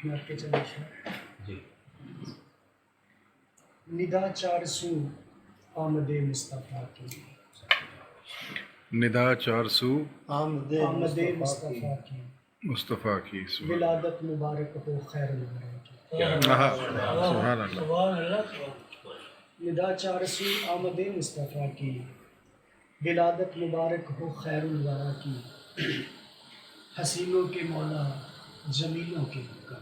آپ کے چلے جی ندا چار سو آمد مصطفیٰ کی، ندا چار سو آمد مصطفیٰ کی، مصطفیٰ کی ولادت مبارک ہو خیر الورا کی۔ سبحان اللہ ندا چار سو آمد مصطفیٰ کی، ولادت مبارک ہو خیر الورا کی، حسینوں کے مولا جمیلوں کے آقا،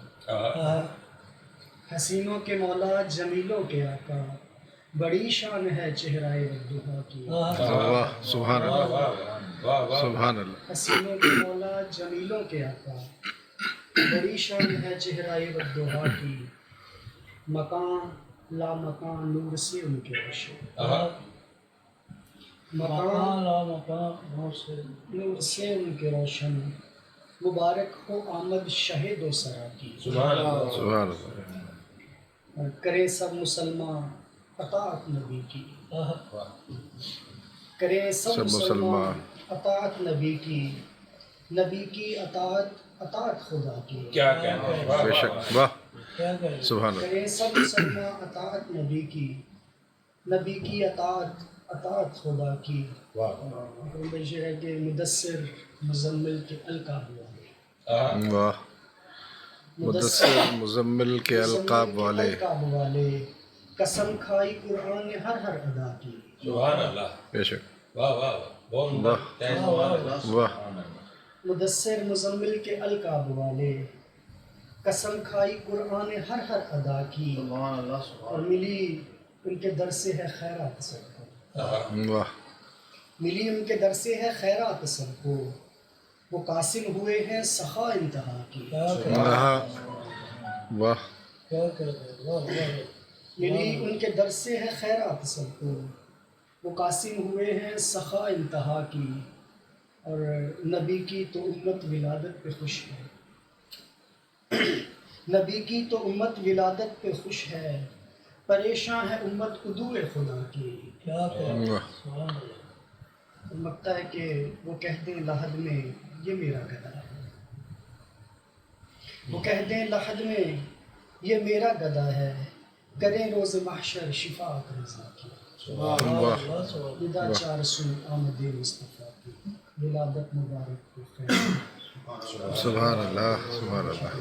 حسینوں کے مولا جمیلوں کے آقا، بڑی شان ہے چہرہ والضحیٰ کی۔ واہ سبحان اللہ سبحان اللہ حسینوں کے مولا جمیلوں کے آقا، بڑی شان ہے چہرہ والضحیٰ کی، مکان لا مکان نور سے ان کے روشن، مکان لا مکان نور سے ان کے روشن، مبارک ہو آمد شہد و سرا کی۔ سبحان اللہ کرے سب مسلمان اطاعت نبی کی، کرے سب مسلمان اطاعت نبی کی، نبی کی اطاعت خدا کی۔ کیا کہنا ہے، بے شک واہ سبحان اللہ کرے سب مسلمان اطاعت نبی کی، نبی کی اطاعت خدا کی۔ یہ ہے کہ مدثر مزمل کے القاب والے، واہ مدثر مزمل کے القاب والے، القاب والے، قسم کھائی قرآن نے ہر ہر ادا کی۔ سبحان اللہ، بے شک واہ واہ بہت واہ مدثر مزمل کے القاب والے، قسم کھائی قرآن نے ہر ہر ادا کی، اور ملی ان کے در سے ہے خیرات سب کو، واہ ملی ان کے در سے ہے خیرات سب کو، وہ قاسم ہوئے ہیں سخا انتہا کی۔ واہ ملی ان کے در سے ہے خیرات سب کو، وہ قاسم ہوئے ہیں سخا انتہا کی، اور نبی کی تو امت ولادت پہ خوش ہے، نبی کی تو امت ولادت پہ خوش ہے، پریشاں ہے امت عدو خدا کی۔ لگتا ہے کہ وہ کہہ دیں لحد میں یہ میرا گدا ہے، وہ کہہ دیں لحد میں یہ میرا گدا ہے، کریں روز محشر شفاعت رضا کی۔ ندا چار سو آمد مصطفیٰ کی، ولادت مبارک ہو خیر۔ سبحان اللہ سبحان اللہ